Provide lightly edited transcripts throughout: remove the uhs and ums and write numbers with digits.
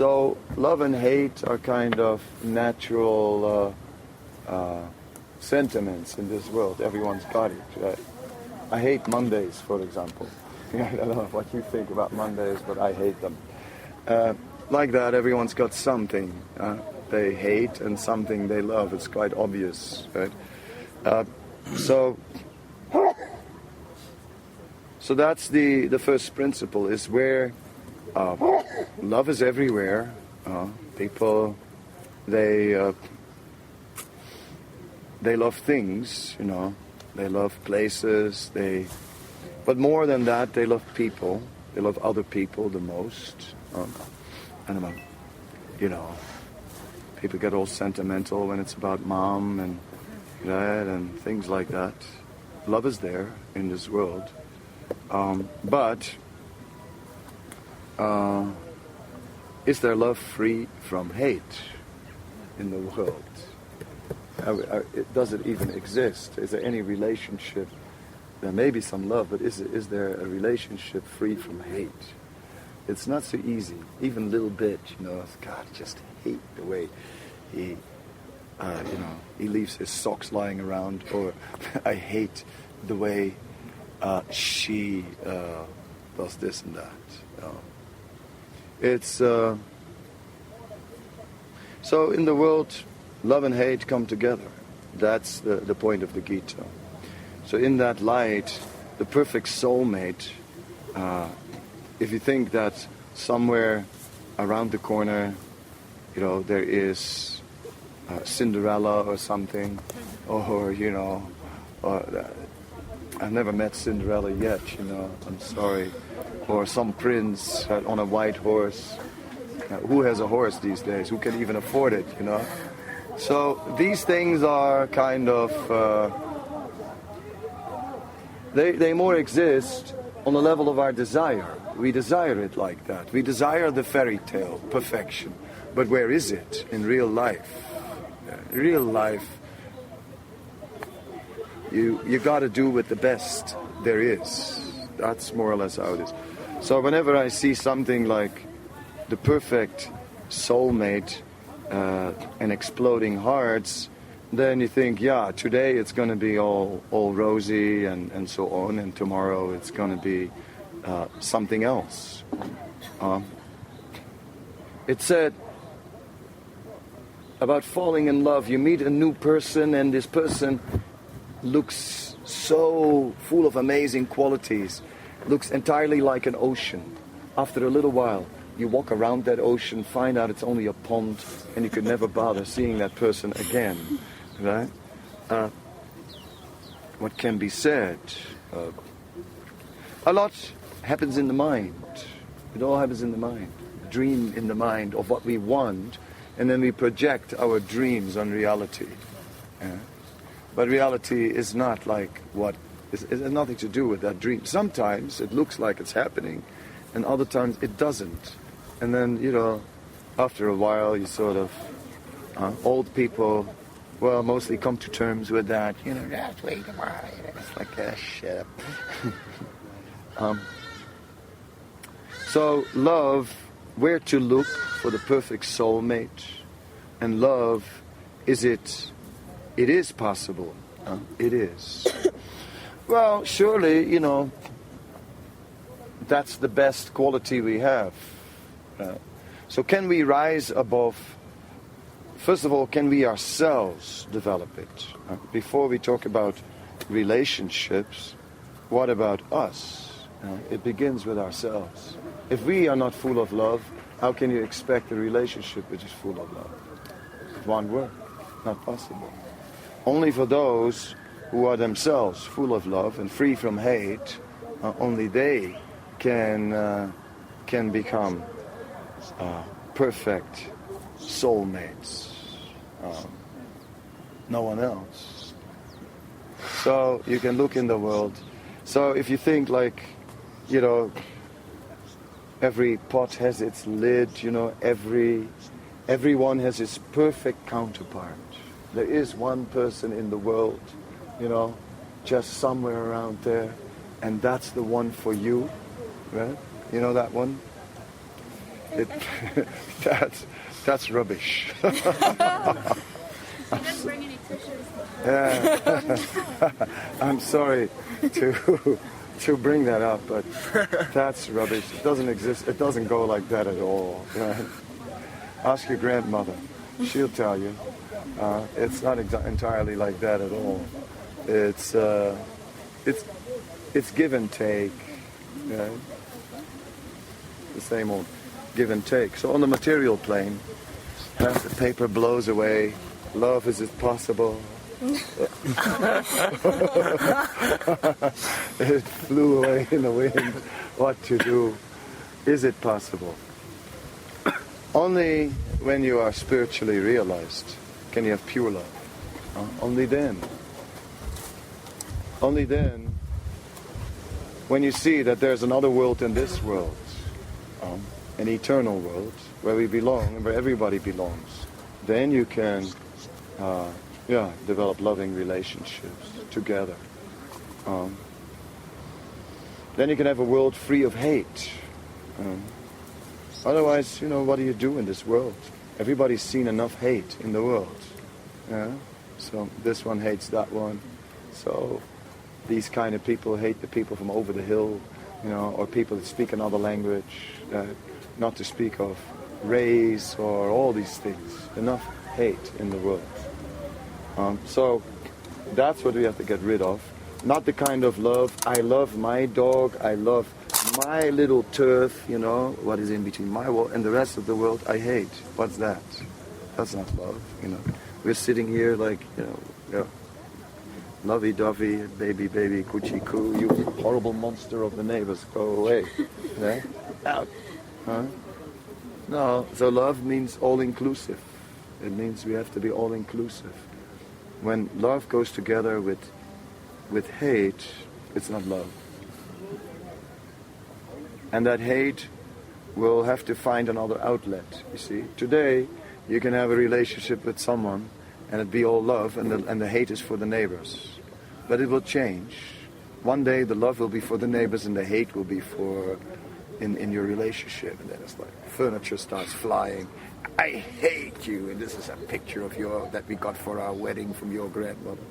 So love and hate are kind of natural sentiments in this world. Everyone's got it. Right? I hate Mondays, for example. I don't know what you think about Mondays, but I hate them. Like that, everyone's got something they hate and something they love. It's quite obvious, right? So that's the first principle, is where love is everywhere. People, they love things, they love places, but more than that, they love people. They love other people the most. I don't know, people get all sentimental when it's about mom and dad and things like that. Love is there in this world. But is there love free from hate in the world? Does it even exist? Is there any relationship? There may be some love, but is there a relationship free from hate? It's not so easy. Even a little bit, God, I just hate the way he leaves his socks lying around, or I hate the way she does this and that. It's so in the world, love and hate come together. That's the point of the Gita. So in that light, the perfect soulmate, if you think that somewhere around the corner, there is Cinderella or something, or I've never met Cinderella yet, I'm sorry, or some prince on a white horse. Who has a horse these days? Who can even afford it, So these things are kind of, they more exist on the level of our desire. We desire it like that. We desire the fairy tale, perfection. But where is it in real life? Real life, you got to do with the best there is. That's more or less how it is. So whenever I see something like the perfect soulmate and exploding hearts, then you think, yeah, today it's going to be all rosy and so on, and tomorrow it's going to be something else. It said about falling in love, you meet a new person and this person looks so full of amazing qualities, looks entirely like an ocean. After a little while, you walk around that ocean, find out it's only a pond, and you could never bother seeing that person again, right? What can be said? A lot happens in the mind. It all happens in the mind. Dream in the mind of what we want, and then we project our dreams on reality. Yeah? But reality is not like what, it has nothing to do with that dream. Sometimes it looks like it's happening, and other times it doesn't. And then, after a while, you sort of, old people, mostly come to terms with that. Just wait a while. It's like, shut up. So love, where to look for the perfect soulmate, and love, it is possible. It is. Well, surely, that's the best quality we have. So can we rise above? First of all, can we ourselves develop it? Before we talk about relationships, what about us? It begins with ourselves. If we are not full of love, how can you expect a relationship which is full of love? It won't work. Not possible. Only for those who are themselves full of love and free from hate, only they can become perfect soulmates. No one else. So you can look in the world. So if you think like, every pot has its lid, everyone has his perfect counterpart. There is one person in the world, just somewhere around there, and that's the one for you, right? You know that one? it, that's rubbish. He doesn't bring any tissues. Yeah. I'm sorry to bring that up, but that's rubbish. It doesn't exist. It doesn't go like that at all. Right? Ask your grandmother. She'll tell you. It's not entirely like that at all. It's give and take. Right? The same old give and take. So on the material plane, the paper blows away. Love, is it possible? It flew away in the wind. What to do? Is it possible? Only when you are spiritually realized can you have pure love. Only then. Only then, when you see that there's another world in this world, an eternal world where we belong and where everybody belongs, then you can develop loving relationships together. Then you can have a world free of hate. Otherwise, what do you do in this world? Everybody's seen enough hate in the world. Yeah? So this one hates that one. So these kind of people hate the people from over the hill, or people that speak another language, not to speak of race or all these things. Enough hate in the world. So that's what we have to get rid of. Not the kind of love, I love my dog, I love my little turf, what is in between my wall and the rest of the world I hate. What's that? That's not love, We're sitting here like, lovey-dovey, baby, coochie coo, you horrible monster of the neighbors, go away. Yeah? Out. Huh? No, so love means all-inclusive. It means we have to be all-inclusive. When love goes together with hate, it's not love. And that hate will have to find another outlet, you see. Today, you can have a relationship with someone and it be all love and the hate is for the neighbors. But it will change. One day the love will be for the neighbors and the hate will be for in your relationship. And then it's like furniture starts flying. I hate you. And this is a picture of that we got for our wedding from your grandmother.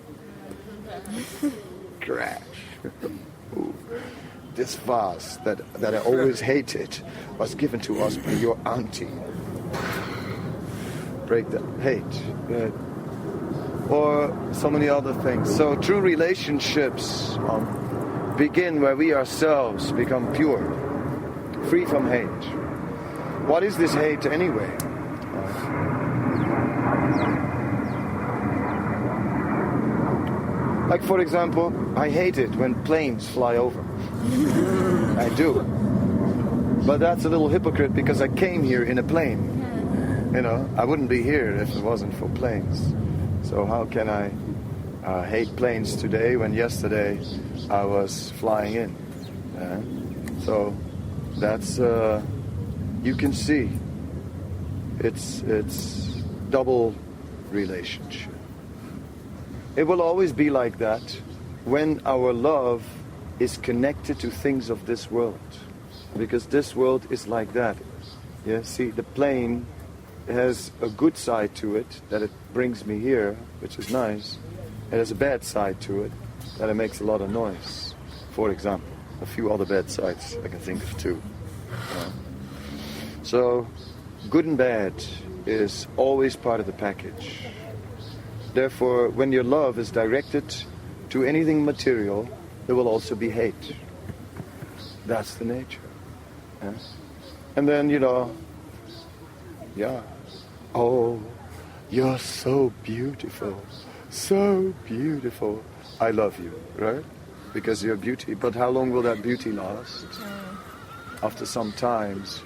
Crash. Ooh. This vase that I always hated was given to us by your auntie. Break the hate. Or so many other things. So true relationships begin where we ourselves become pure, free from hate. What is this hate anyway? Like, for example, I hate it when planes fly over. I do. But that's a little hypocrite because I came here in a plane. I wouldn't be here if it wasn't for planes. So how can I hate planes today when yesterday I was flying in? So that's, you can see, it's double relationship. It will always be like that when our love is connected to things of this world. Because this world is like that. Yeah, see, the plane has a good side to it, that it brings me here, which is nice. It has a bad side to it, that it makes a lot of noise. For example, a few other bad sides I can think of too. So, good and bad is always part of the package. Therefore, when your love is directed to anything material, there will also be hate. That's the nature. Yeah? And then, oh, you're so beautiful, so beautiful. I love you, right? Because you're beauty. But how long will that beauty last? After some times,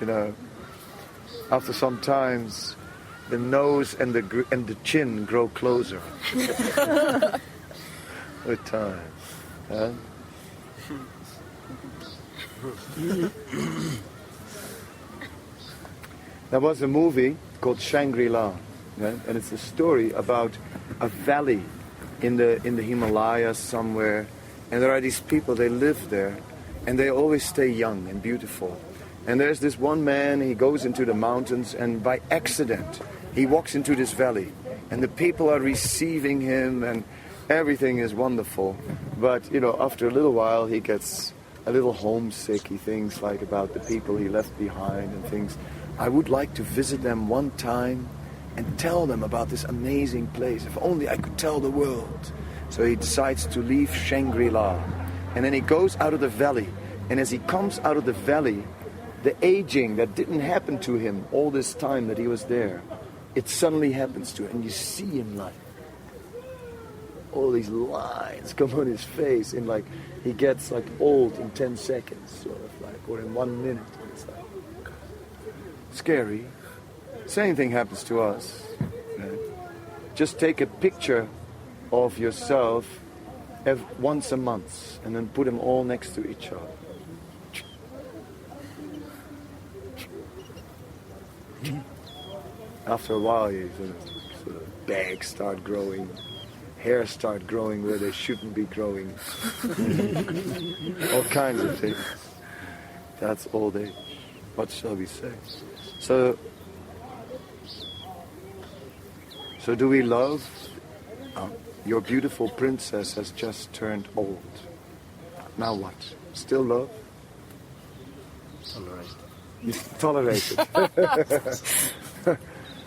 after some times, the nose and the chin grow closer with time. Huh? There was a movie called Shangri-La, right? And it's a story about a valley in the Himalayas somewhere, and there are these people, they live there, and they always stay young and beautiful, And there's this one man, he goes into the mountains, and by accident, he walks into this valley. And the people are receiving him, and everything is wonderful. But, after a little while, he gets a little homesick. He thinks like about the people he left behind and thinks, I would like to visit them one time and tell them about this amazing place. If only I could tell the world. So he decides to leave Shangri-La. And then he goes out of the valley. And as he comes out of the valley, the aging that didn't happen to him all this time that he was there, it suddenly happens to him. And you see him like, all these lines come on his face, and like he gets like old in 10 seconds, sort of like, or in 1 minute. It's like scary. Same thing happens to us. Right? Just take a picture of yourself once a month, and then put them all next to each other. After a while, you sort of bags start growing. Hair start growing where they shouldn't be growing. All kinds of things. That's old age. What shall we say? So do we love? Your beautiful princess has just turned old. Now what? Still love? Tolerate it.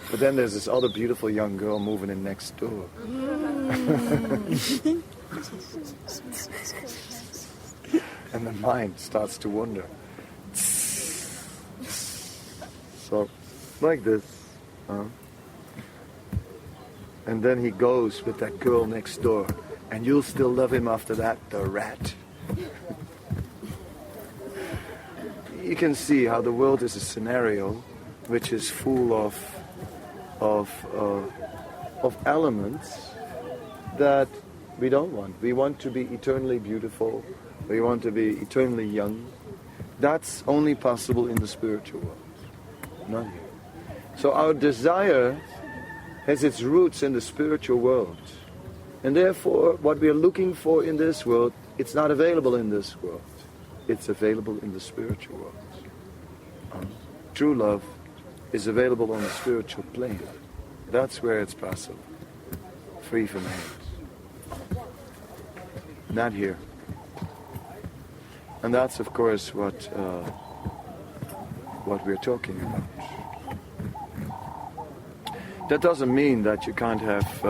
But then there's this other beautiful young girl moving in next door. And the mind starts to wander. So, like this. And then he goes with that girl next door. And you'll still love him after that, the rat. You can see how the world is a scenario which is full of elements that we don't want. We want to be eternally beautiful. We want to be eternally young. That's only possible in the spiritual world, not here. So our desire has its roots in the spiritual world. And therefore, what we are looking for in this world, it's not available in this world. It's available in the spiritual world. True love is available on the spiritual plane. That's where it's possible. Free from hate. Not here. And that's, of course, what we're talking about. That doesn't mean that you can't have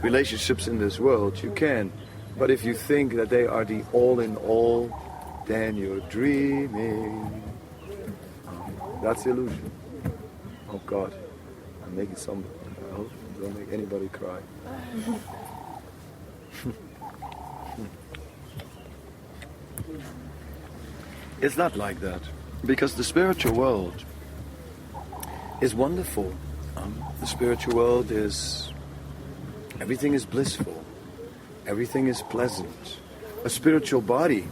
relationships in this world. You can. But if you think that they are the all-in-all, then you're dreaming. That's illusion. Oh God, I'm making some. I hope I don't make anybody cry. It's not like that, because the spiritual world is wonderful. The spiritual world is, everything is blissful, everything is pleasant. A spiritual body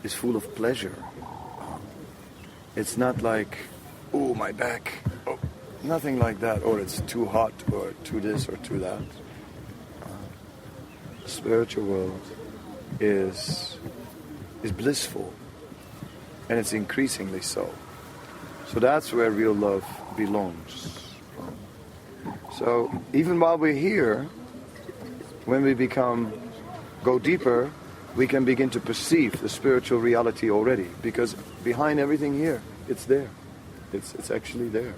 is full of pleasure. It's not like, oh, my back, oh, nothing like that, or it's too hot, or too this, or too that. The spiritual world is blissful, and it's increasingly so. So that's where real love belongs. So even while we're here, when we go deeper, we can begin to perceive the spiritual reality already, because behind everything here, it's there. It's actually there.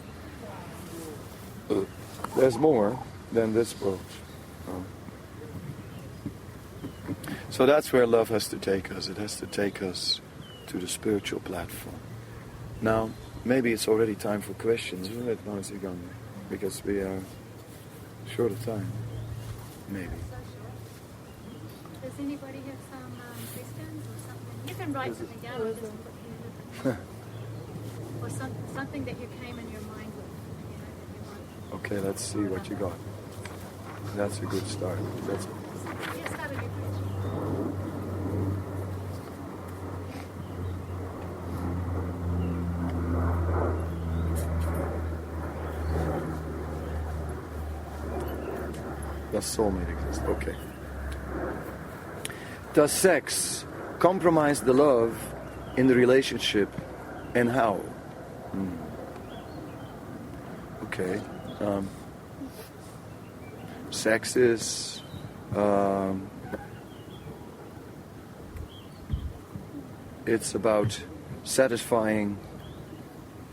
There's more than this world. So that's where love has to take us. It has to take us to the spiritual platform. Now, maybe it's already time for questions, isn't it, Manasigan? Because we are short of time. Maybe. Does anybody have some questions or something? You can write something down or just put here. Or something that you came in your mind with. Okay, let's see what you got. That's a good start. That's Get started your question. Does soulmate exist? Okay. Does sex compromise the love in the relationship and how? Okay. Sex is it's about satisfying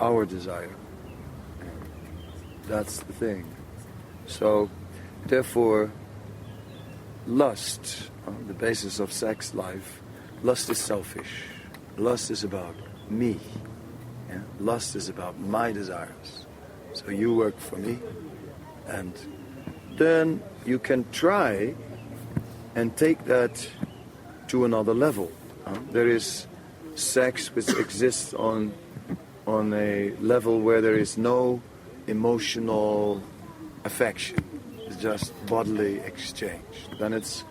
our desire. That's the thing. So, therefore, lust, the basis of sex life, lust is selfish. Lust is about me. Yeah? Lust is about my desires. So you work for me, and then you can try and take that to another level. There is sex which exists on a level where there is no emotional affection. It's just bodily exchange. Then it's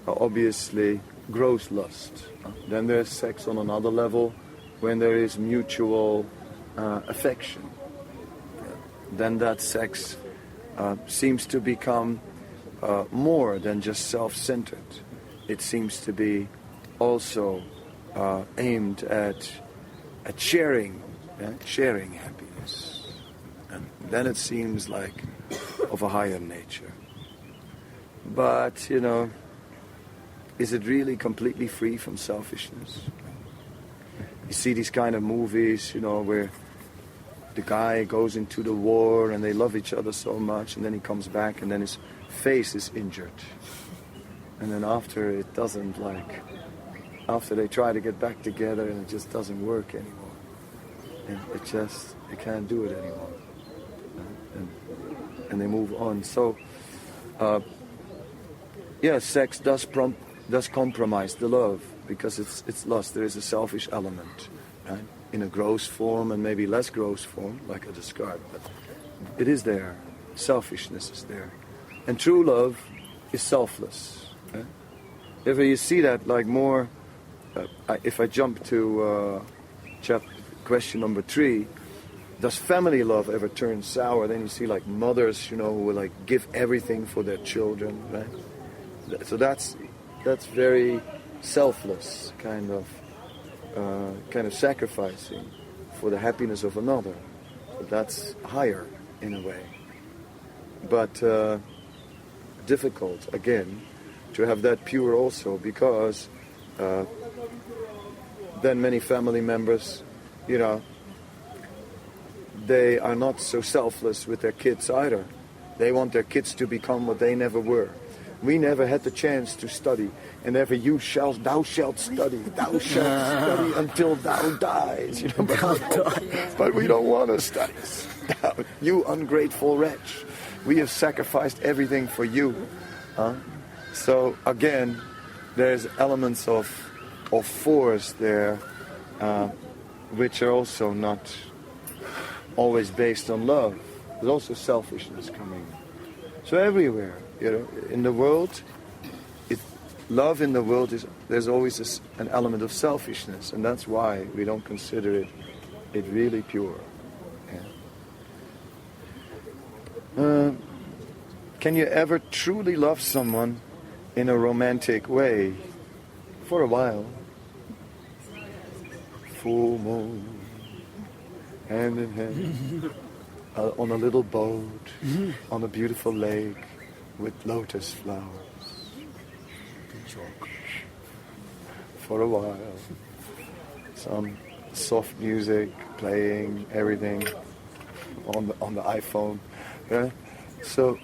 obviously gross lust. Then there's sex on another level when there is mutual affection. Then that sex seems to become more than just self-centered. It seems to be also aimed at sharing happiness. And then it seems like of a higher nature. But, is it really completely free from selfishness? You see these kind of movies, where the guy goes into the war and they love each other so much, and then he comes back and then his face is injured. And then after they try to get back together and it just doesn't work anymore. And they can't do it anymore. And they move on. So, sex does compromise the love because it's lust. There is a selfish element, right? In a gross form and maybe less gross form, like I described. But it is there. Selfishness is there. And true love is selfless. Right? If you see that, like more, if I jump to question number 3, does family love ever turn sour? Then you see like mothers, who will like give everything for their children, right? So that's very selfless kind of sacrificing for the happiness of another. So that's higher in a way, but difficult again to have that pure also, because then many family members, they are not so selfless with their kids either. They want their kids to become what they never were. We never had the chance to study, and ever thou shalt study until thou dies. But we don't want to study. You ungrateful wretch. We have sacrificed everything for you. So again, there's elements of force there, which are also not always based on love. There's also selfishness coming. So everywhere, in the world, love in the world there's always an element of selfishness, and that's why we don't consider it really pure. Yeah. Can you ever truly love someone in a romantic way? For a while. Full moon, hand in hand, on a little boat, on a beautiful lake with lotus flowers. For a while. Some soft music playing, everything on the iPhone. Yeah? So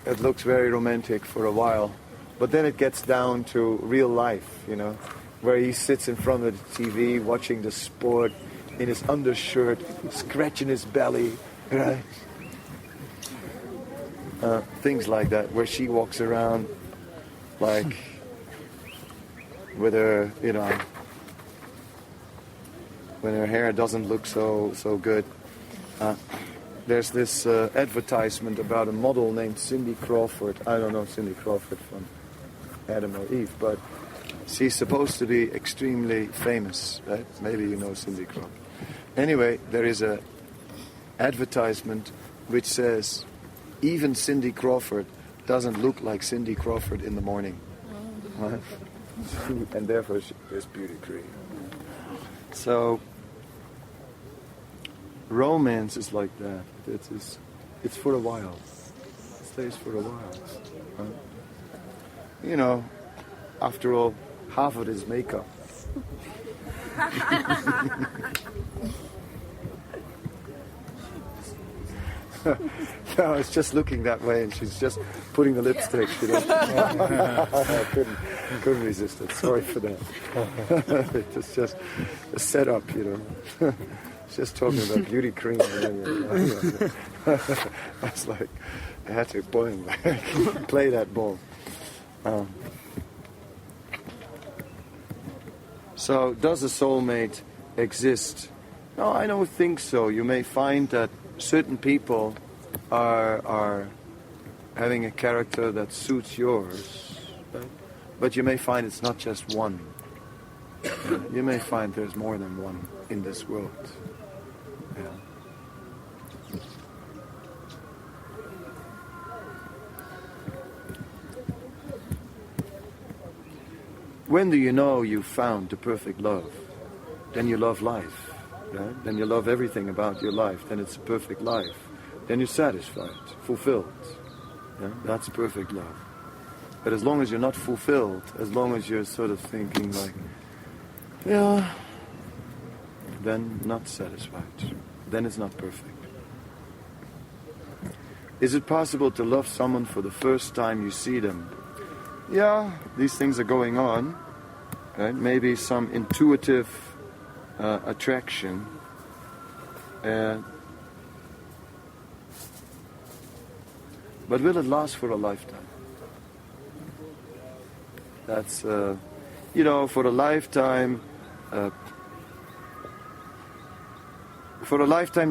it looks very romantic for a while, but then it gets down to real life, where he sits in front of the TV watching the sport in his undershirt, scratching his belly, right? Things like that, where she walks around like with her, when her hair doesn't look so good. There's this advertisement about a model named Cindy Crawford. I don't know Cindy Crawford from Adam or Eve, but she's supposed to be extremely famous, right? Maybe you know Cindy Crawford. Anyway, there is a advertisement which says, even Cindy Crawford doesn't look like Cindy Crawford in the morning. Right? And therefore there's beauty cream. So romance is like that. It's for a while. It stays for a while. You know, after all, half of it is makeup. No, I was just looking that way, and she's just putting the lipstick. You know, I couldn't resist it. Sorry for that. It's just a setup, you know. Just talking about beauty cream. I was like, I had to play that ball. So, does a soulmate exist? No, I don't think so. You may find that certain people are having a character that suits yours, but you may find it's not just one. You may find there's more than one in this world. Yeah. When do you know you found the perfect love? Then you love life. Right? Then you love everything about your life. Then it's a perfect life. Then you're satisfied, fulfilled. Yeah? That's perfect love. But as long as you're not fulfilled, as long as you're sort of thinking like, yeah, then not satisfied. Then it's not perfect. Is it possible to love someone for the first time you see them? Yeah, these things are going on. Right? Maybe some intuitive attraction. But will it last for a lifetime? That's, you know, for a lifetime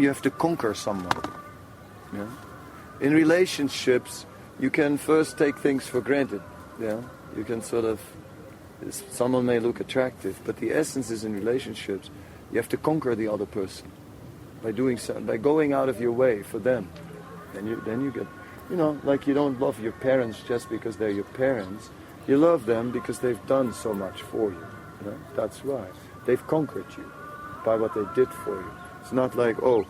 you have to conquer someone. Yeah? In relationships, you can first take things for granted. Yeah? You can sort of, someone may look attractive, but the essence is in relationships, you have to conquer the other person by doing so, by going out of your way for them. Then you get, you know, like you don't love your parents just because they're your parents. You love them because they've done so much for you. You know? That's right. They've conquered you by what they did for you. It's not like, oh,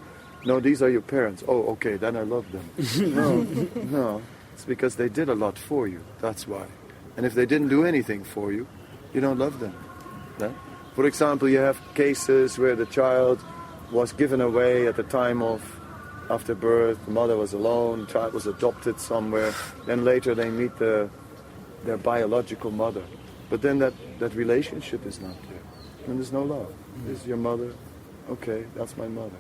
no, these are your parents. Oh, okay, then I love them. No, it's because they did a lot for you. That's why. And if they didn't do anything for you, you don't love them. Yeah? For example, you have cases where the child was given away at the time of after birth. The mother was alone. The child was adopted somewhere. Then later they meet their biological mother. But then that relationship is not there. And there's no love. This is your mother. Okay, that's my mother.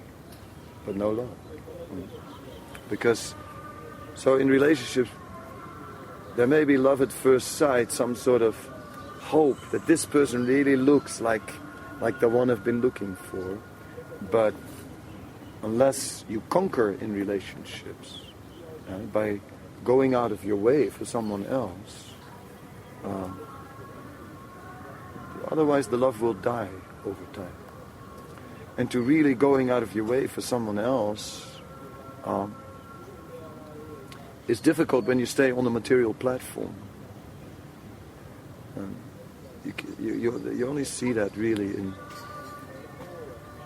But no love. Because, so in relationships, there may be love at first sight, some sort of hope that this person really looks like the one I've been looking for. But unless you conquer in relationships, by going out of your way for someone else, otherwise the love will die over time. And to really going out of your way for someone else is difficult when you stay on the material platform. You only see that really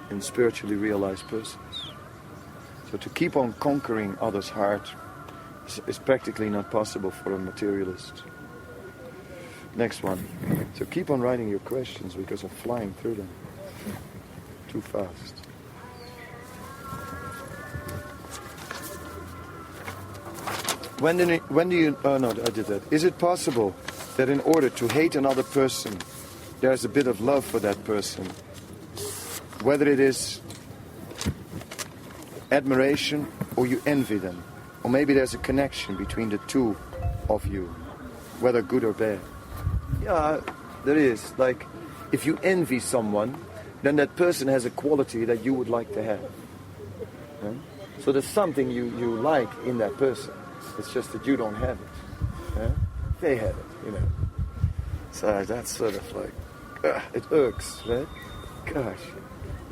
in spiritually realized persons. So to keep on conquering others' heart is practically not possible for a materialist. Next one. So keep on writing your questions because I'm flying through them too fast. When do you, oh no, I did that. Is it possible that in order to hate another person, there's a bit of love for that person? Whether it is admiration or you envy them. Or maybe there's a connection between the two of you, whether good or bad. Yeah, there is. Like, if you envy someone, then that person has a quality that you would like to have. Yeah? So there's something you like in that person. It's just that you don't have it. Yeah? They have it, you know. So that's sort of like, it irks, right? Gosh,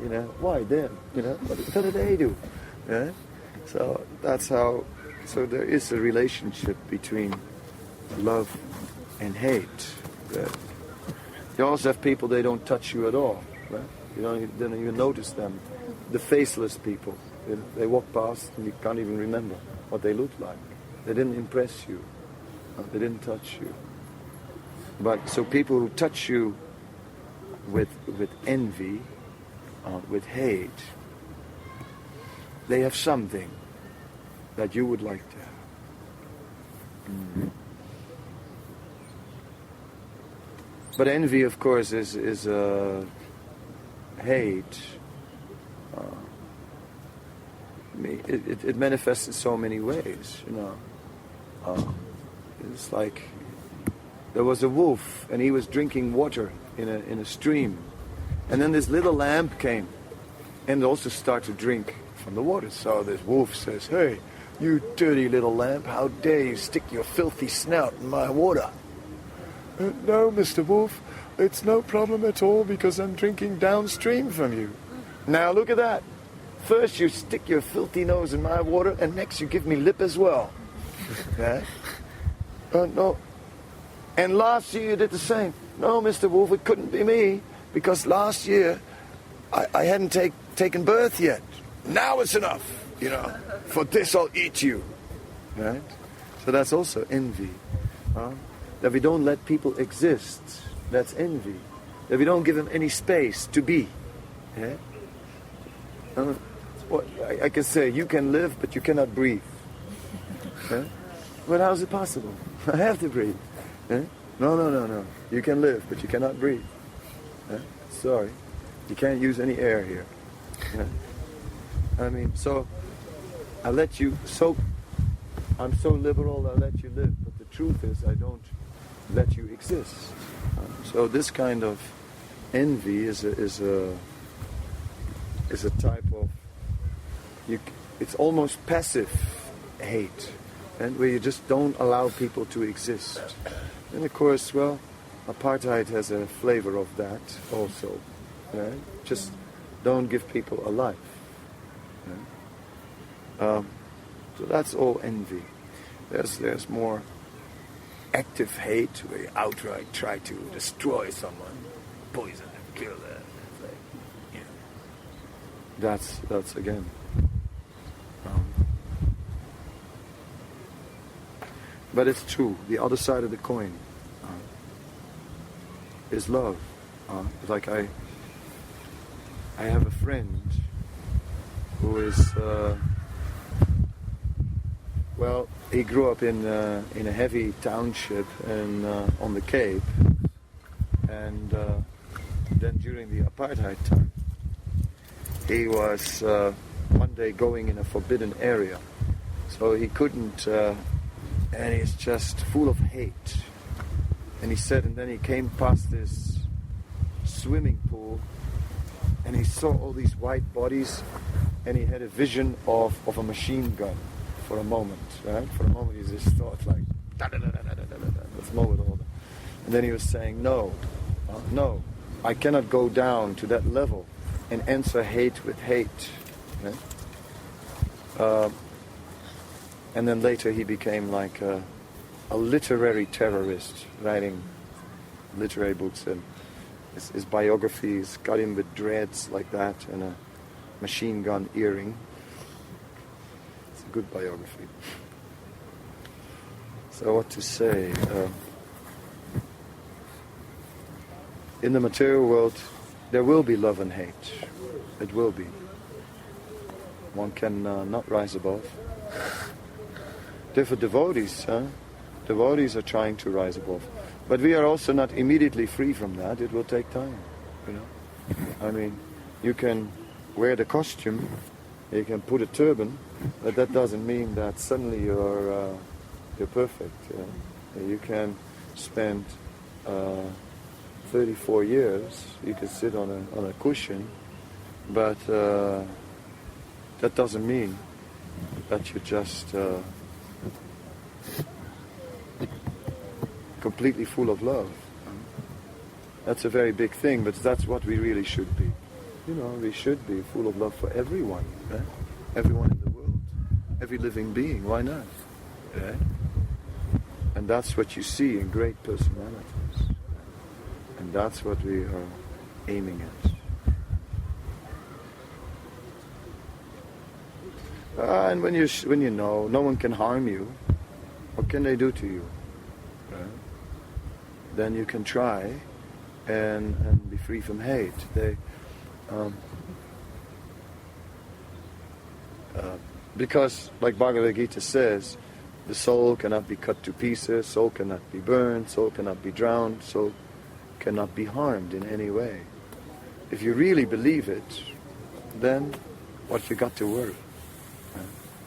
you know, why them? You know, what do they do? Yeah? So that's how, so there is a relationship between love and hate. Right? You also have people, they don't touch you at all, right? You don't even notice them. The faceless people, they walk past and you can't even remember what they looked like. They didn't impress you. They didn't touch you. But so people who touch you with envy, with hate, they have something that you would like to have. But envy, of course, is hate. It manifests in so many ways, you know. It's like there was a wolf and he was drinking water in a stream, and then this little lamb came and also started to drink from the water. So this wolf says, "Hey, you dirty little lamb, how dare you stick your filthy snout in my water?" "No, Mr. Wolf, it's no problem at all because I'm drinking downstream from you." "Now look at that. First you stick your filthy nose in my water and next you give me lip as well." Yeah? No. And last year you did the same. "No, Mr. Wolf, it couldn't be me because last year I hadn't taken birth yet. Now it's enough, you know. For this I'll eat you." Right? So that's also envy. That we don't let people exist. That's envy. That we don't give them any space to be. Yeah? I can say, you can live, but you cannot breathe. Yeah? But how is it possible? I have to breathe. Yeah? No. You can live, but you cannot breathe. Yeah? Sorry. You can't use any air here. Yeah? I mean, so I let you, I'm so liberal, I let you live. But the truth is, I don't let you exist. So this kind of envy is a type of, it's almost passive hate, and where you just don't allow people to exist. And of course, well, apartheid has a flavor of that also. Right? Just don't give people a life. Right? So that's all envy. There's more active hate where you outright try to destroy someone, poison them, kill them. Like, yeah. That's again. But it's true. The other side of the coin is love. Like I have a friend who is. Well, he grew up in a heavy township and on the Cape, and then during the apartheid time, he was one day going in a forbidden area, so he couldn't, and he's just full of hate. And he said, and then he came past this swimming pool, and he saw all these white bodies, and he had a vision of a machine gun. For a moment, right? For a moment he just thought like, let's mow it all. And then he was saying, no, I cannot go down to that level and answer hate with hate. Right? And then later he became like a literary terrorist, writing literary books, and his biographies got him with dreads like that and a machine gun earring. Good biography. So what to say? In the material world, there will be love and hate. It will be. One can not rise above. Therefore, devotees are trying to rise above. But we are also not immediately free from that. It will take time. You know. I mean, you can wear the costume. You can put a turban, but that doesn't mean that suddenly you're perfect. You can spend 34 years. You can sit on a cushion, but that doesn't mean that you're just completely full of love. That's a very big thing, but that's what we really should be. You know, we should be full of love for everyone, right? Everyone in the world, every living being. Why not? Right? And that's what you see in great personalities, and that's what we are aiming at. And when you know no one can harm you, what can they do to you? Then you can try and be free from hate. Because, like Bhagavad Gita says, the soul cannot be cut to pieces, soul cannot be burned, soul cannot be drowned, soul cannot be harmed in any way. If you really believe it, then what you got to worry?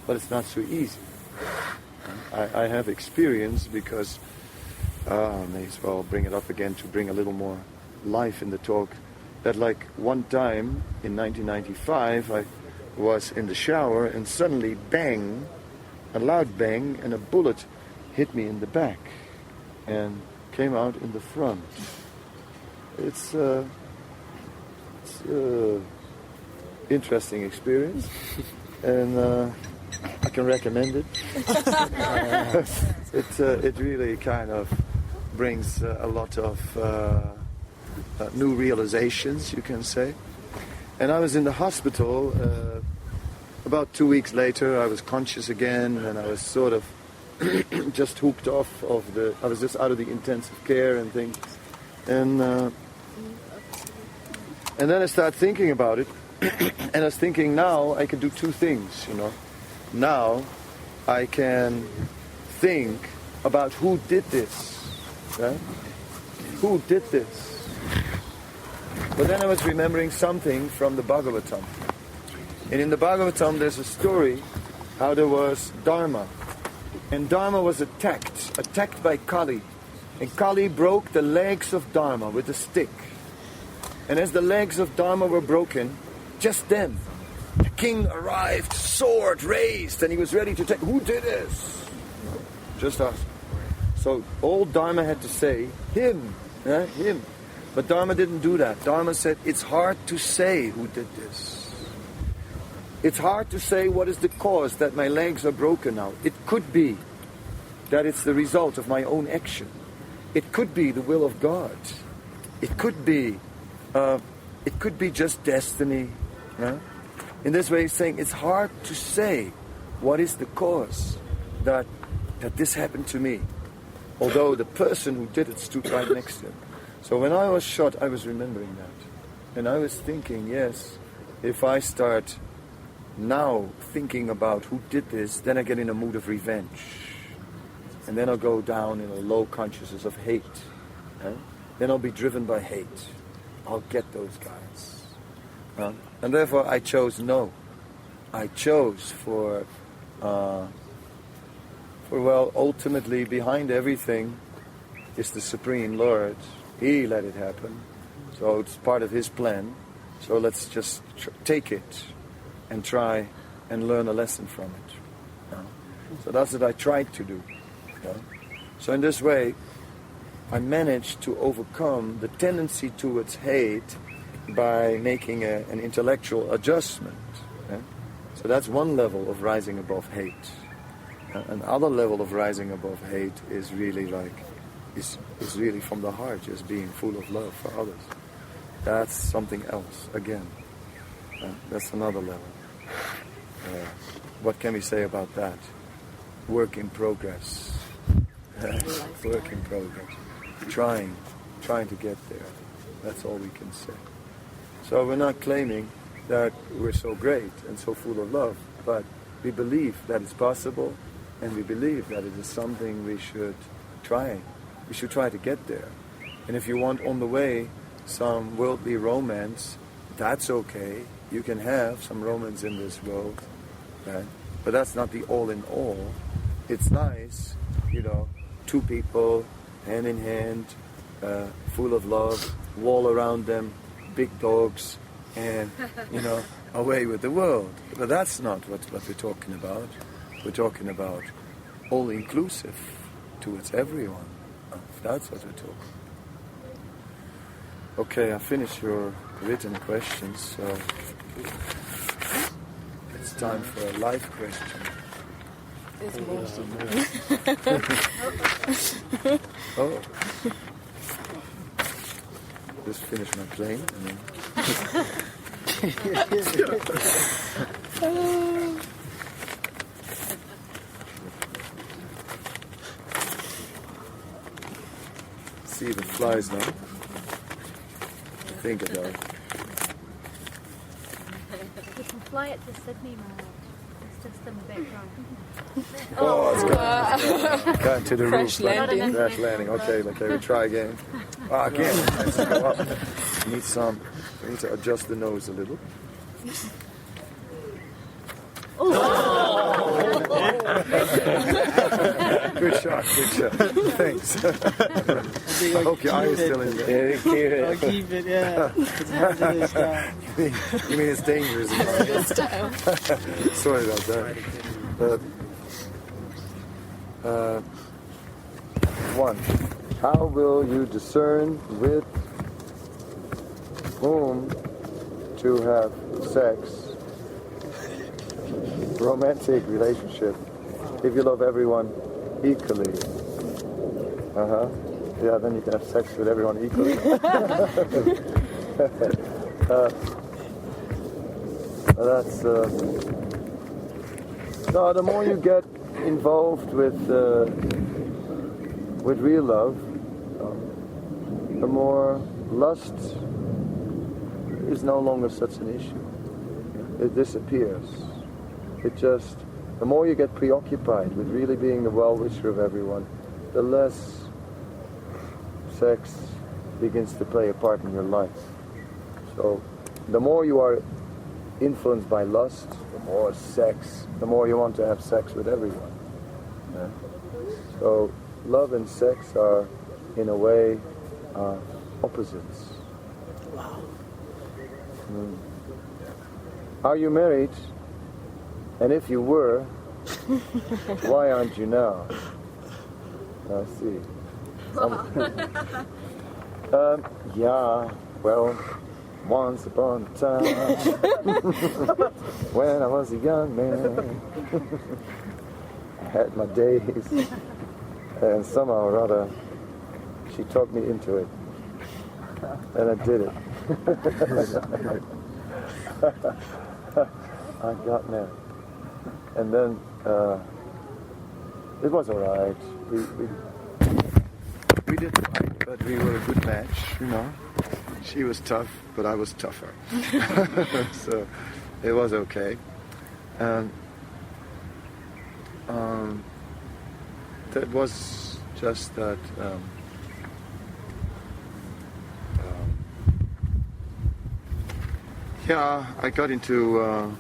But it's not so easy. I have experience because, I may as well bring it up again to bring a little more life in the talk, that like one time in 1995 I was in the shower and suddenly bang, a loud bang, and a bullet hit me in the back and came out in the front. It's interesting experience, and I can recommend it. It really kind of brings a lot of new realizations, you can say. And I was in the hospital. About 2 weeks later, I was conscious again, and I was sort of just hooked off of I was just out of the intensive care and things. And then I started thinking about it, and I was thinking, now I can do two things, Now I can think about who did this, right? Who did this? But then I was remembering something from the Bhagavatam. And in the Bhagavatam there's a story how there was Dharma. And Dharma was attacked by Kali. And Kali broke the legs of Dharma with a stick. And as the legs of Dharma were broken, just then, the king arrived, sword raised, and he was ready to take. Who did this? Just us. So all Dharma had to say, him, him. But Dharma didn't do that. Dharma said, it's hard to say who did this. It's hard to say what is the cause that my legs are broken now. It could be that it's the result of my own action. It could be the will of God. It could be just destiny. In this way, he's saying it's hard to say what is the cause that this happened to me. Although the person who did it stood right next to him. So when I was shot, I was remembering that. And I was thinking, yes, if I start now thinking about who did this, then I get in a mood of revenge. And then I'll go down in a low consciousness of hate. Then I'll be driven by hate. I'll get those guys. And therefore I chose no. I chose for ultimately behind everything is the Supreme Lord. He let it happen. So it's part of His plan. So let's just take it and try and learn a lesson from it. So that's what I tried to do. So in this way, I managed to overcome the tendency towards hate by making an intellectual adjustment. So that's one level of rising above hate. Another level of rising above hate is really is really from the heart, just being full of love for others. That's something else again. That's another level. What can we say about that? Work in progress. Work in progress. Trying to get there. That's all we can say. So we're not claiming that we're so great and so full of love, but we believe that it's possible, and we believe that it is something we should try. We should try to get there. And if you want on the way some worldly romance, that's okay. You can have some romance in this world, right? But that's not the all in all. It's nice, two people, hand in hand, full of love, wall around them, big dogs, and, away with the world. But that's not what we're talking about. We're talking about all-inclusive towards everyone. That's what we're talking about. Okay, I finished your written questions, so it's time for a live question. Oh. Just finish my plane and then... see if it flies now. Think about it. You can fly it to Sydney, Maharaj. It's just in the background. Oh, it's got to the Crash roof. landing. Crash landing. Okay, we try again. Oh, again. Let's go up. We need to adjust the nose a little. Good shot. Thanks. I hope your eye is still in there. I'll keep it, yeah. You mean it's dangerous? Sorry about that. One. How will you discern with whom to have sex? Romantic relationship. If you love everyone equally. Yeah, then you can have sex with everyone equally. No, the more you get involved with real love, the more lust is no longer such an issue. It disappears. The more you get preoccupied with really being the well-wisher of everyone, the less sex begins to play a part in your life. So the more you are influenced by lust, the more you want to have sex with everyone. Yeah? So love and sex are, in a way, opposites. Wow. Are you married? And if you were, why aren't you now? I see. Yeah, well, once upon a time, when I was a young man, I had my days, and somehow or other, she talked me into it, and I did it. I got married. And then it was all right. We did fight, but we were a good match, you know. She was tough, but I was tougher. So it was okay. That was just that. Yeah, I got into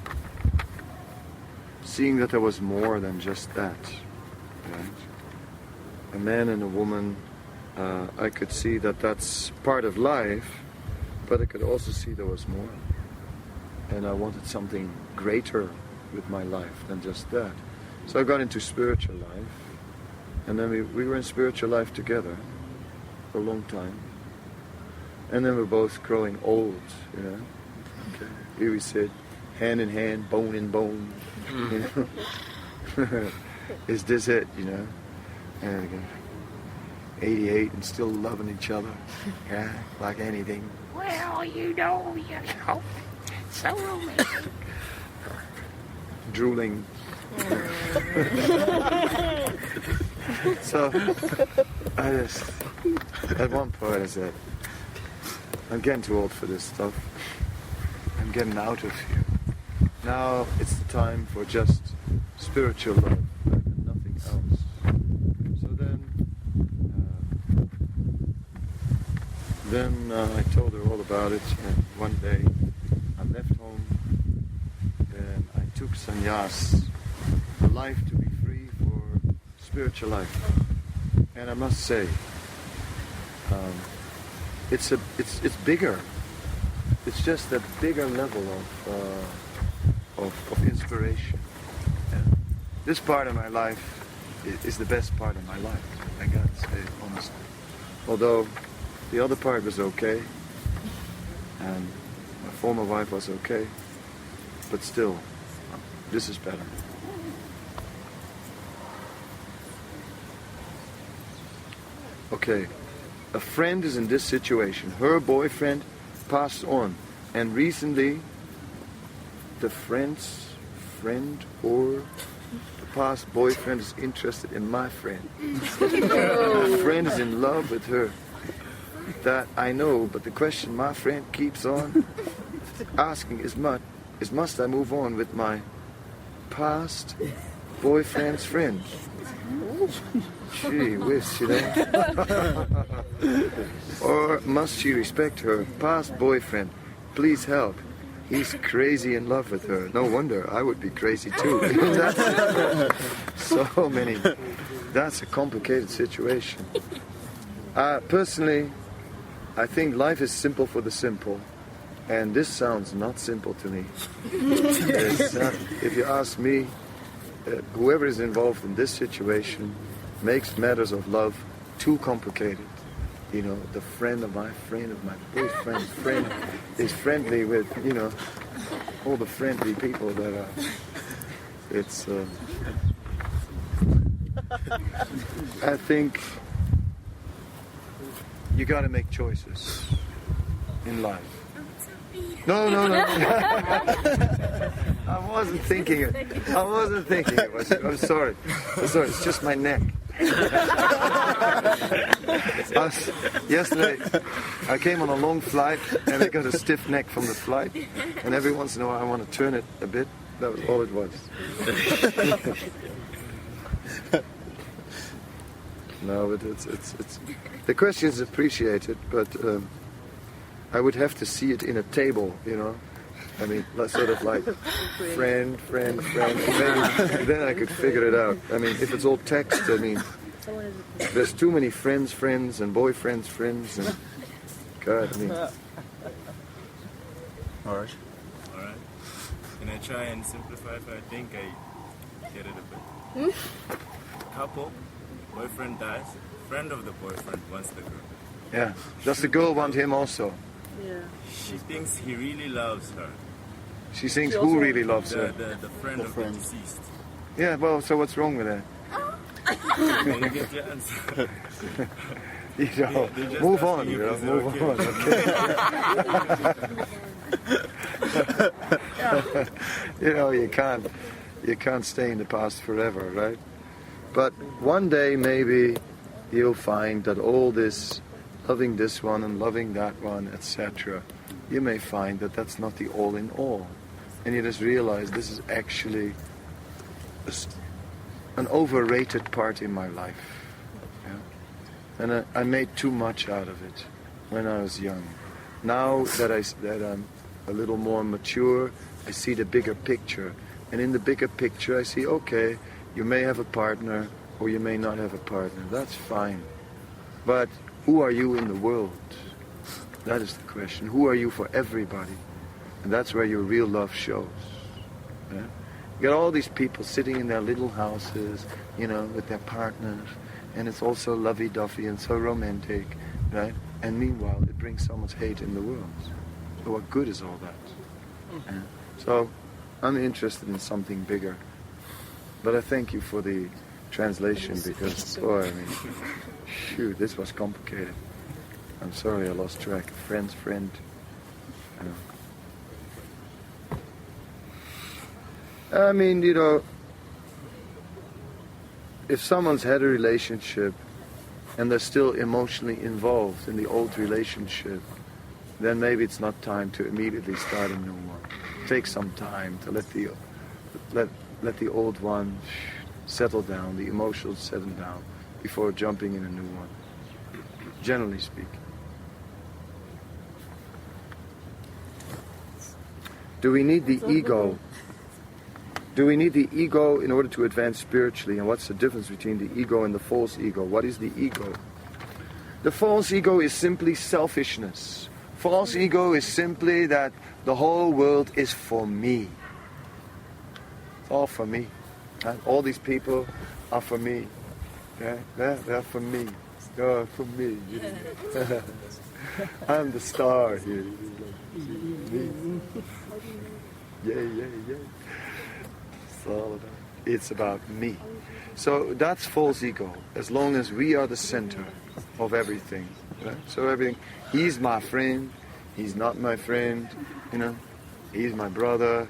seeing that there was more than just that. Right? A man and a woman, I could see that that's part of life, but I could also see there was more. And I wanted something greater with my life than just that. So I got into spiritual life, and then we were in spiritual life together for a long time. And then we're both growing old, you know. Okay. Here we sit, hand in hand, bone in bone. You know? Is this it, you know? And again, 88 and still loving each other, yeah, like anything. Well, you know, so romantic. Drooling. So, I just, at one point I said, I'm getting too old for this stuff. I'm getting out of here. Now it's the time for just spiritual love and nothing else. So then I told her all about it, and one day I left home and I took sannyas, the life to be free for spiritual life. And I must say, it's bigger. It's just a bigger level of inspiration. And this part of my life is the best part of my life, I gotta say honestly. Although the other part was okay, and my former wife was okay, but still, this is better. Okay, a friend is in this situation. Her boyfriend passed on, and recently the friend's friend or the past boyfriend is interested in my friend. My friend is in love with her. that I know, but the question my friend keeps on asking is must I move on with my past boyfriend's friend? Gee whiz, you know. Or must she respect her past boyfriend? Please help. He's crazy in love with her. No wonder I would be crazy too. So many. That's a complicated situation. Personally, I think life is simple for the simple. And this sounds not simple to me. If you ask me, whoever is involved in this situation makes matters of love too complicated. You know, the friend of my boyfriend's friend is friendly with, you know, all the friendly people that are. It's, I think you got to make choices in life. No. I wasn't thinking it. I'm sorry. It's just my neck. Yesterday, I came on a long flight and I got a stiff neck from the flight. And every once in a while I want to turn it a bit. That was all it was. No, but it's the question is appreciated, but I would have to see it in a table, you know. I mean, sort of like friend, and then I could figure it out. I mean, if it's all text, I mean, there's too many friends, and boyfriends, friends, and God, I mean. All right. Can I try and simplify it? I think I get it a bit. Couple, boyfriend dies, friend of the boyfriend wants the girl. Yeah. Does the girl want him also? Yeah. She thinks he really loves her. She thinks who really loves her? The friend of the deceased. Yeah, well, so what's wrong with that? Can you get your answer? You know, They just move ask on, you you know, if it's move okay. on, okay? You know, you can't stay in the past forever, right? But one day maybe you'll find that all this loving this one and loving that one, etc., you may find that that's not the all in all. And you just realize this is actually an overrated part in my life. Yeah? And I made too much out of it when I was young. Now that I'm a little more mature, I see the bigger picture. And in the bigger picture I see, okay, you may have a partner or you may not have a partner. That's fine. But who are you in the world? That is the question. Who are you for everybody? And that's where your real love shows. Yeah? You got all these people sitting in their little houses, you know, with their partners, and it's all so lovey-dovey and so romantic, right? And meanwhile, it brings so much hate in the world. So what good is all that? Yeah? So I'm interested in something bigger. But I thank you for the translation because, boy, I mean, shoot, this was complicated. I'm sorry I lost track. Friend's friend. I mean, you know, if someone's had a relationship and they're still emotionally involved in the old relationship, then maybe it's not time to immediately start a new one. Take some time to let the old one settle down, the emotions settle down, before jumping in a new one, generally speaking. Do we need the ego? Do we need the ego in order to advance spiritually? And what's the difference between the ego and the false ego? What is the ego? The false ego is simply selfishness. False ego is simply that the whole world is for me. It's all for me. Right? All these people are for me. Yeah? They're for me. You're for me. I'm the star here. Me. Yeah. It's about me. So that's false ego, as long as we are the center of everything. Right? So everything, he's my friend, he's not my friend, you know, he's my brother,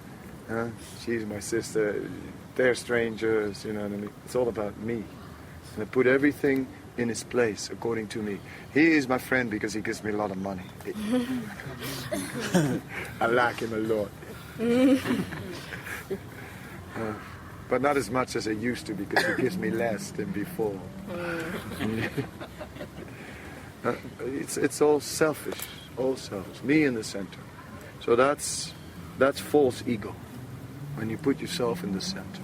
she's my sister, they're strangers, you know what I mean? It's all about me. And I put everything in his place, according to me. He is my friend because he gives me a lot of money. I like him a lot. But not as much as I used to, because he gives me less than before. It's all selfish, me in the center. So that's false ego, when you put yourself in the center.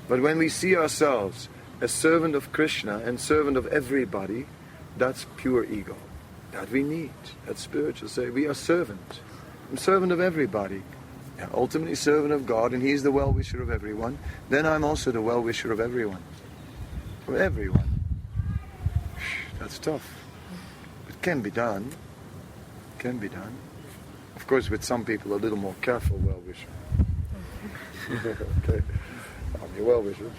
But when we see ourselves as servant of Krishna and servant of everybody, that's pure ego. That we need. That's spiritual. Say, we are servant. I'm servant of everybody. Yeah, ultimately servant of God, and He's the well-wisher of everyone. Then I'm also the well-wisher of everyone. Of everyone. That's tough. It can be done. Can be done. Of course, with some people, a little more careful well-wisher. Okay. I'm your well-wisher.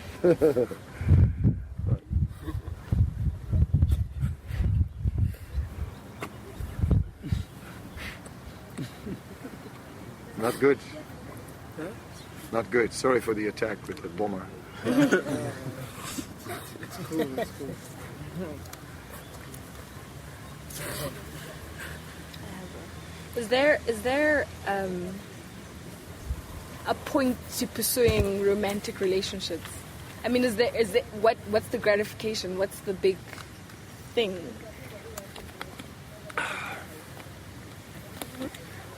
Not good. Not good. Sorry for the attack with the bomber. It's cool, it's cool. Is there a point to pursuing romantic relationships? I mean, what's the gratification? What's the big thing?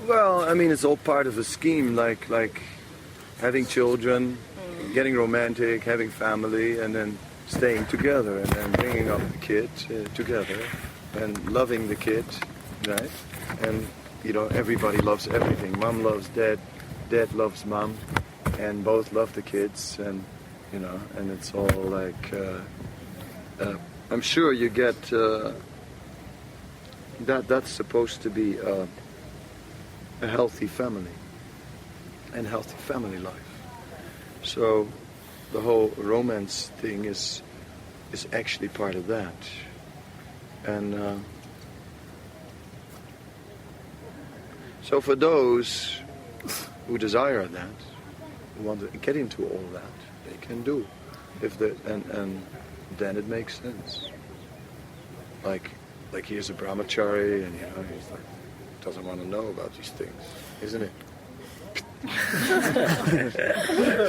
Well, I mean, it's all part of a scheme, like having children, getting romantic, having family, and then staying together, and then bringing up the kid together, and loving the kid, right? And everybody loves everything. Mom loves dad, dad loves mom, and both love the kids, and and it's all like. I'm sure you get that's supposed to be a healthy family and healthy family life. So the whole romance thing is actually part of that. And so for those who desire that, who want to get into all that, they can do. And then it makes sense. Like here's a brahmachari, and he's like doesn't want to know about these things, isn't it?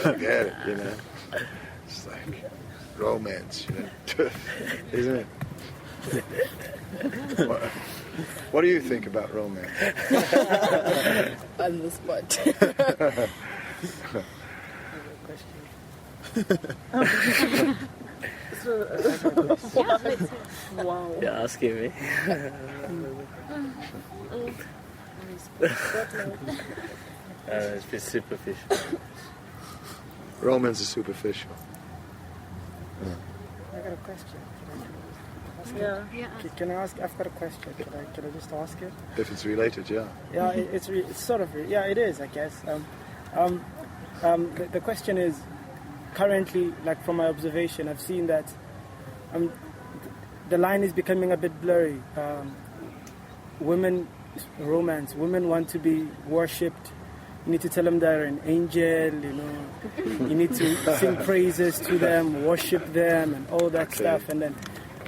Forget it, It's like romance, isn't it? What do you think about romance? On the spot. Wow. You're asking me. It's been superficial. Romance is superficial. I got a question. Yeah. Can I ask? I've got a question. Can I just ask it? If it's related, yeah. Yeah, it's sort of, yeah, it is, I guess. The question is, currently, like from my observation, I've seen that the line is becoming a bit blurry. Romance, women want to be worshipped. You need to tell them they're an angel, You need to sing praises to them, worship them, and all that stuff. And then,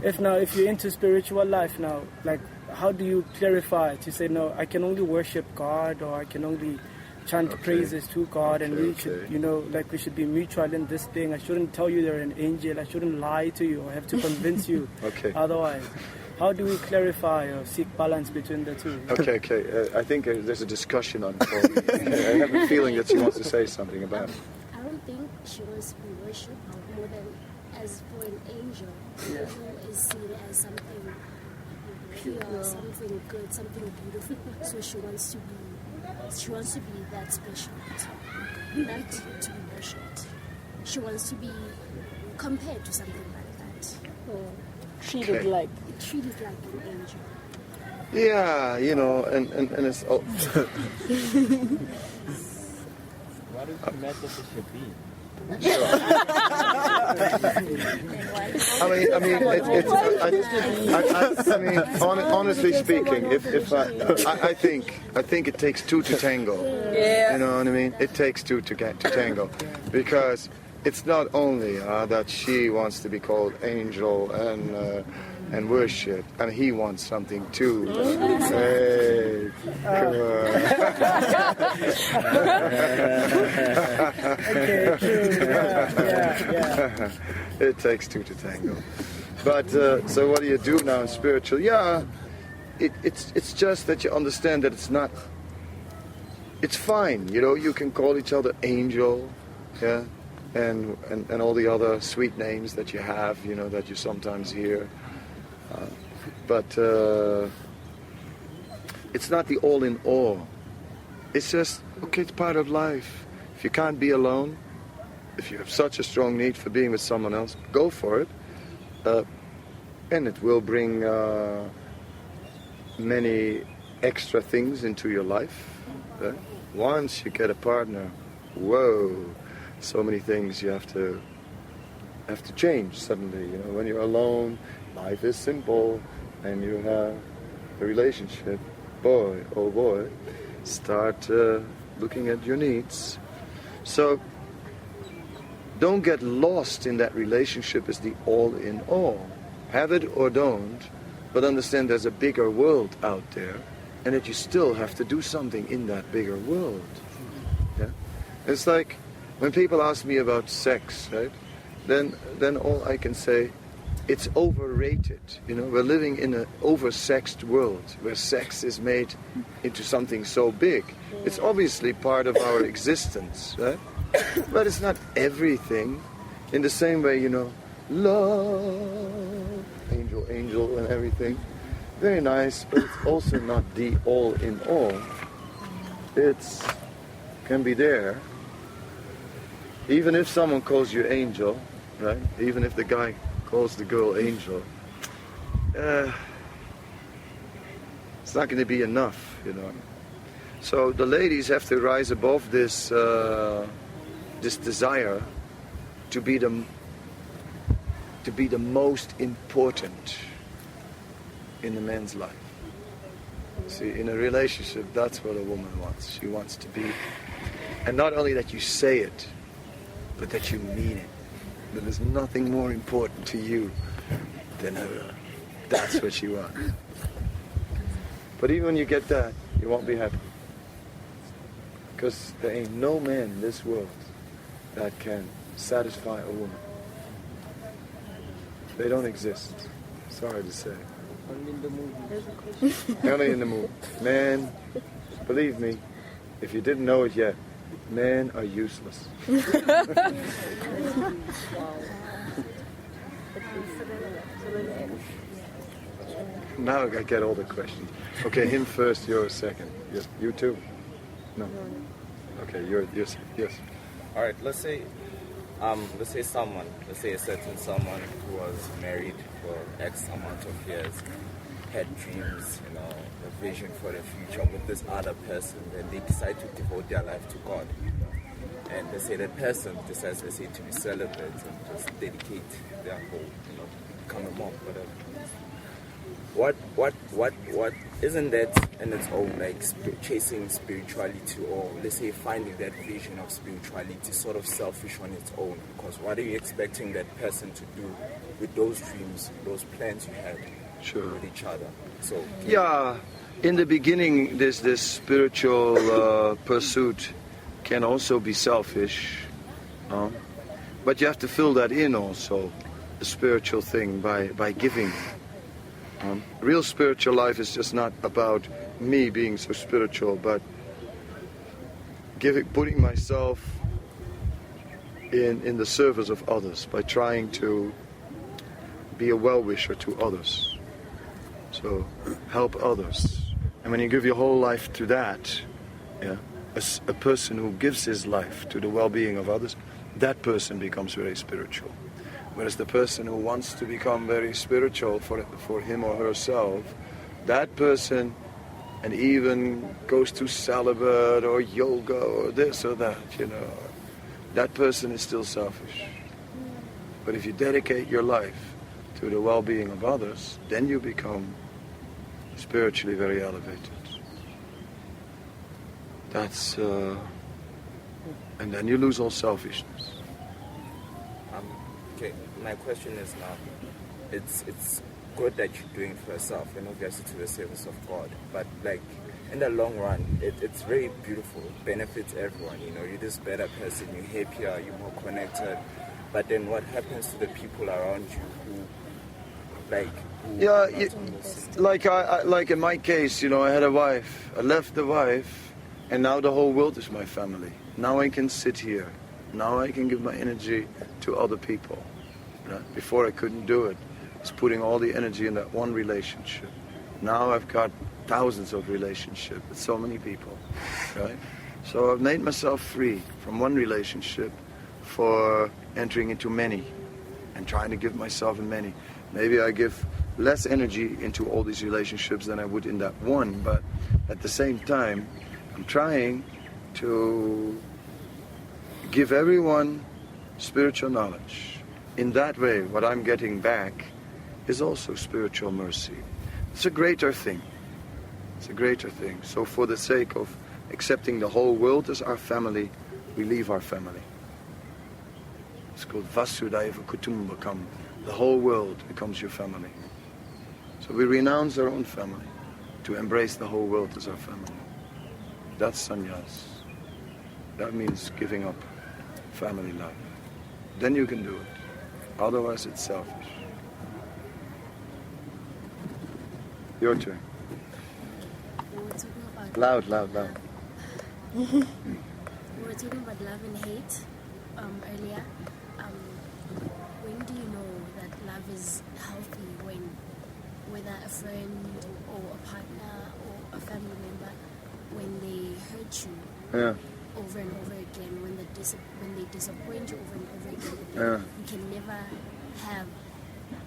if you're into spiritual life now, like, how do you clarify to say, no, I can only worship God, or I can only chant praises to God, and we should, we should be mutual in this thing. I shouldn't tell you you're an angel. I shouldn't lie to you or have to convince you otherwise. How do we clarify or seek balance between the two? Okay. I think there's a discussion on it. I have a feeling that she wants to say something about it. I don't think she wants to be worshipped more than as for an angel. An angel is seen as something pure, something good, something beautiful. So she wants to be that special, not to be worshipped. She wants to be compared to something like that. Treated like an angel. Yeah, and it's. Oh. What is the method it should be? Honestly speaking, I think it takes two to tango. Yeah. You know what I mean? It takes two to tango, because it's not only that she wants to be called angel and and worship, and he wants something too. Hey, come on. Okay, true. Yeah. It takes two to tango. But so what do you do now in spiritual? Yeah, it's just that you understand that it's not. It's fine, you know. You can call each other angel, yeah, and all the other sweet names that you have, you know, that you sometimes hear. But it's not the all in all. It's just okay. It's part of life. If you can't be alone, if you have such a strong need for being with someone else, go for it. And it will bring many extra things into your life. Once you get a partner, whoa, so many things you have to change suddenly. You know, when you're alone, life is simple, and you have a relationship. Boy, oh boy, start looking at your needs. So don't get lost in that relationship as the all in all. Have it or don't, but understand there's a bigger world out there, and that you still have to do something in that bigger world. Yeah? It's like when people ask me about sex, right? Then all I can say, it's overrated. You know, we're living in an oversexed world where sex is made into something so big. It's obviously part of our existence, right? But it's not everything. In the same way, you know, love, angel, and everything. Very nice, but it's also not the all in all. It's can be there. Even if someone calls you angel, right? Even if the guy calls the girl angel, it's not going to be enough, you know. So the ladies have to rise above this this desire to be the most important in a man's life. See, in a relationship, that's what a woman wants. She wants to be, and not only that you say it, but that you mean it. That there's nothing more important to you than her. That's what she wants. But even when you get that, you won't be happy. Because there ain't no man in this world that can satisfy a woman. They don't exist. Sorry to say. Only in the movie. Only in the movie. Man, believe me, if you didn't know it yet, men are useless. Now I get all the questions. Okay, him first, you're second. Yes, you too? No. Okay, yes. All right, let's say a certain someone who was married for X amount of years, had dreams, you know, a vision for the future with this other person, then they decide to devote their life to God. And they say that person decides, let's say, to be celibate and just dedicate their whole, you know, become a monk, whatever. What isn't that in its own, like chasing spirituality, or let's say finding that vision of spirituality sort of selfish on its own? Because what are you expecting that person to do with those dreams, those plans you had with each other? So yeah, in the beginning, this spiritual pursuit can also be selfish, but you have to fill that in also, the spiritual thing, by giving. Real spiritual life is just not about me being so spiritual, but putting myself in the service of others by trying to be a well-wisher to others. So help others. And when you give your whole life to that, a person who gives his life to the well-being of others, that person becomes very spiritual. Whereas the person who wants to become very spiritual for him or herself, that person, and even goes to celibate or yoga or this or that, you know, that person is still selfish. But if you dedicate your life to the well-being of others, then you become spiritually very elevated. That's, and then you lose all selfishness. Okay, my question is now, it's good that you're doing for yourself and obviously to the service of God. But like in the long run, it's very beautiful. It benefits everyone. You know, you're this better person. You're happier. You're more connected. But then what happens to the people around you who, like, like in my case, you know, I had a wife. I left the wife, and now the whole world is my family. Now I can sit here. Now I can give my energy to other people. Right? Before I couldn't do it. I was putting all the energy in that one relationship. Now I've got thousands of relationships with so many people, right? So I've made myself free from one relationship for entering into many and trying to give myself in many. Maybe I give less energy into all these relationships than I would in that one, but at the same time, I'm trying to give everyone spiritual knowledge. In that way, what I'm getting back is also spiritual mercy. It's a greater thing. It's a greater thing. So for the sake of accepting the whole world as our family, we leave our family. It's called Vasudhaiva Kutumbakam. The whole world becomes your family. So we renounce our own family to embrace the whole world as our family. That's sannyas. That means giving up family life. Then you can do it. Otherwise it's selfish. Your turn. We were talking about Loud. we were talking about love and hate earlier. When do you know that love is healthy? When, whether a friend or a partner or a family member, when they hurt you over and over again, when they disappoint you over and over again, you can never have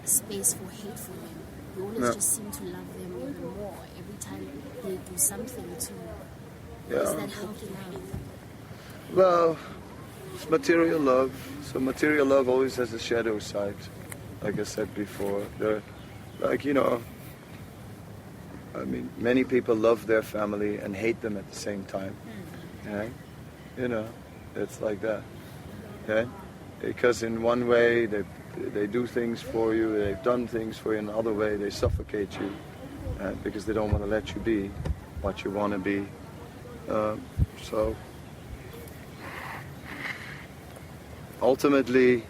space for hate for them. You always just seem to love them even more every time they do something to you. Is that healthy love? Well, it's material love. So material love always has a shadow side, like I said before. Like, you know, I mean, many people love their family and hate them at the same time. Yeah? You know, it's like that. Okay? Because in one way they do things for you, they've done things for you, in another way they suffocate you because they don't want to let you be what you want to be. So ultimately,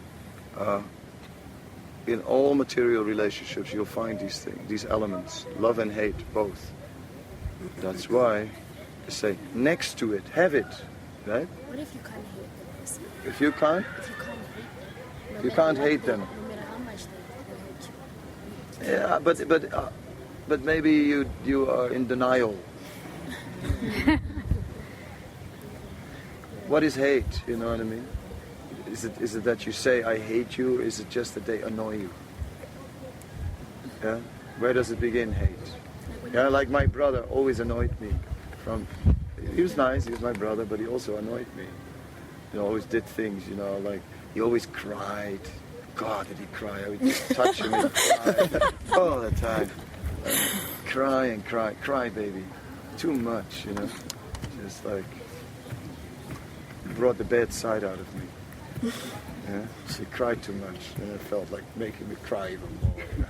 in all material relationships you'll find these things, these elements, love and hate, both. That's why I say, next to it, have it, right? What if you can't hate the person? If you can't? If you can't hate them. You can't hate them. No matter how much they hurt you. Yeah, but maybe you are in denial. What is hate? You know what I mean? Is it that you say I hate you? Or is it just that they annoy you? Yeah. Where does it begin, hate? Yeah, like my brother always annoyed me. He was nice. He was my brother, but he also annoyed me. You know, always did things. You know, like he always cried. God, did he cry? I would just touch him and cry all the time. Cry and cry, baby. Too much, you know. Just like brought the bad side out of me. Yeah, she cried too much, and it felt like making me cry even more. You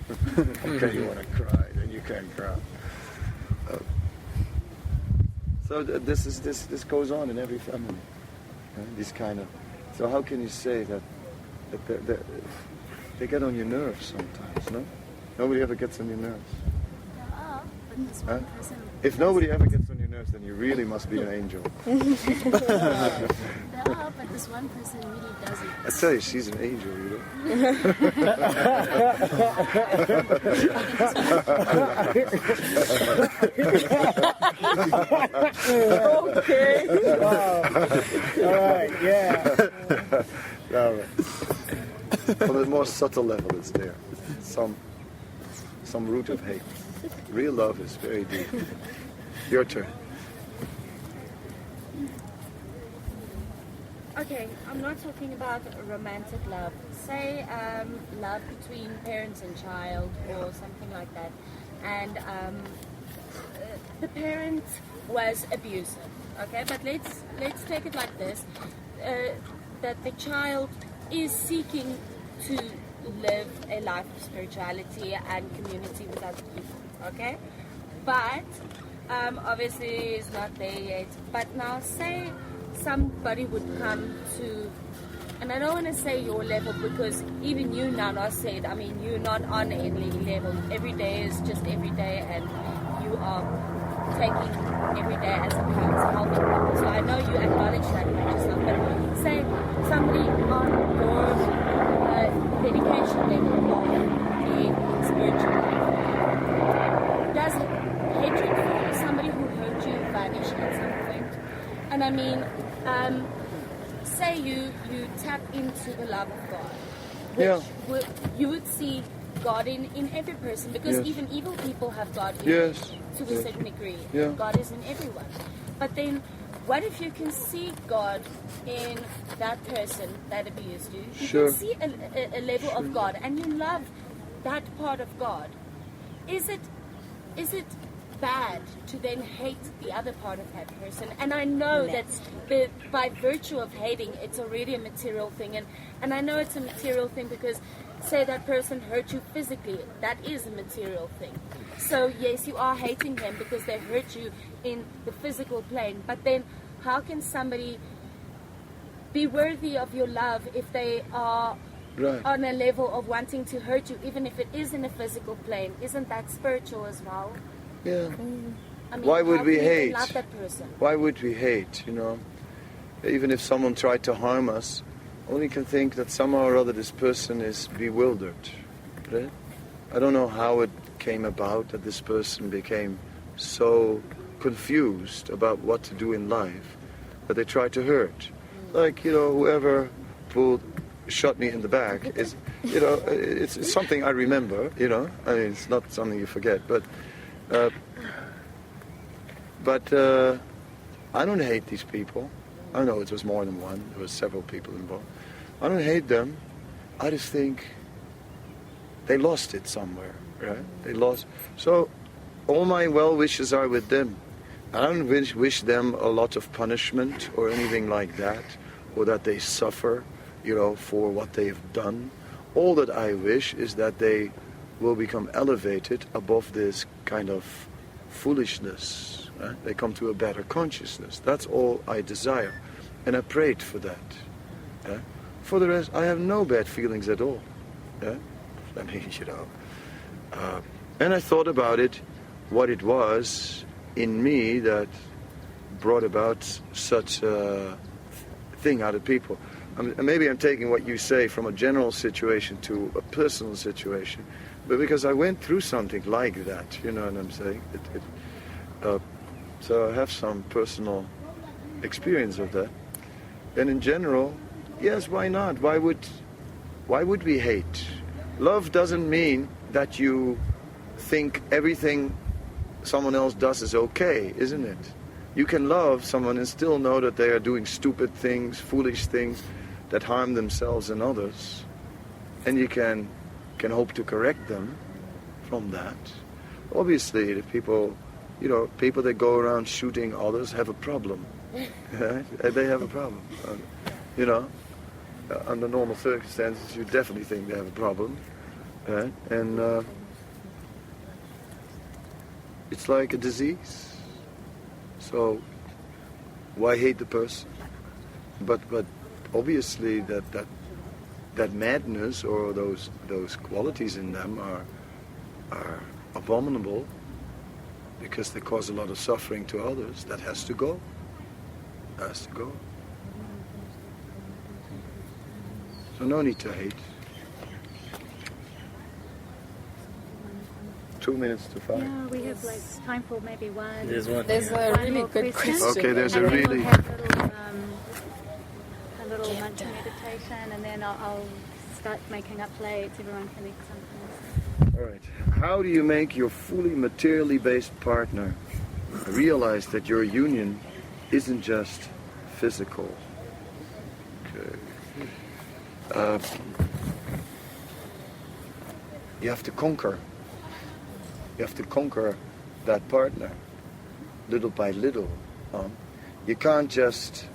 know? Okay, you want to cry, then you can cry. So this goes on in every family. This kind of. So how can you say that they get on your nerves sometimes? No, nobody ever gets on your nerves. But this one person. If nobody ever gets on your nerves, then you really must be an angel. There are, but this one person really doesn't. I tell you, she's an angel, you know. Okay. Wow. All right. Yeah. All right. On a more subtle level, it's there. Some root of hate. Real love is very deep. Your turn. Okay, I'm not talking about romantic love. Say love between parents and child or something like that. And the parent was abusive. Okay, but let's take it like this. That the child is seeking to live a life of spirituality and community with other people, okay? But obviously it's not there yet. But now say somebody would come to, and I don't want to say your level because even you, Nana, said, I mean, you're not on any level. Every day is just every day, and you are taking every day as it comes, helping people. So I know you acknowledge that about yourself. But say somebody on your dedication level of being spiritual, does hatred for somebody who hurt you vanish at some point? And I mean, say you tap into the love of God, which you would see God in every person, because even evil people have God in to a certain degree. God is in everyone. But then, what if you can see God in that person that abused you? You can see a level of God, and you love that part of God. Is it bad to then hate the other part of that person? And I know that by virtue of hating, it's already a material thing, and I know it's a material thing because say that person hurt you physically, that is a material thing. So yes, you are hating them because they hurt you in the physical plane, but then how can somebody be worthy of your love if they are on a level of wanting to hurt you, even if it is in a physical plane? Isn't that spiritual as well? Yeah. I mean, why would we can you hate? love that person? Why would we hate? You know, even if someone tried to harm us, only can think that somehow or other this person is bewildered. Right? I don't know how it came about that this person became so confused about what to do in life that they tried to hurt. Like, you know, whoever shot me in the back is, you know, it's something I remember. You know, I mean, it's not something you forget, but I don't hate these people. I know it was more than one. There were several people involved. I don't hate them. I just think they lost it somewhere, right? They lost. So all my well wishes are with them. I don't wish them a lot of punishment or anything like that, or that they suffer, you know, for what they've done. All that I wish is that they will become elevated above this kind of foolishness. Right? They come to a better consciousness. That's all I desire. And I prayed for that. Yeah? For the rest, I have no bad feelings at all. Yeah? I mean, you know. And I thought about it, what it was in me that brought about such a thing out of people. Maybe I'm taking what you say from a general situation to a personal situation, but because I went through something like that, you know what I'm saying? So I have some personal experience of that. And in general, yes, why not? Why would we hate? Love doesn't mean that you think everything someone else does is okay, isn't it? You can love someone and still know that they are doing stupid things, foolish things that harm themselves and others. And you can hope to correct them from that. Obviously, the people, you know, people that go around shooting others have a problem. Right? They have a problem. You know, under normal circumstances, you definitely think they have a problem. Right? And it's like a disease. So why hate the person? But obviously that madness or those qualities in them are abominable because they cause a lot of suffering to others. That has to go. Has to go. So no need to hate. 2 minutes to 5. Yeah, we have like time for maybe one. There's one. There's a really more good question. question. Okay, there's And a then really... we'll have a little mantra meditation, and then I'll start making up plates. Everyone can make something. All right. How do you make your fully materially based partner realize that your union isn't just physical? Okay. You have to conquer. You have to conquer that partner, little by little. You can't just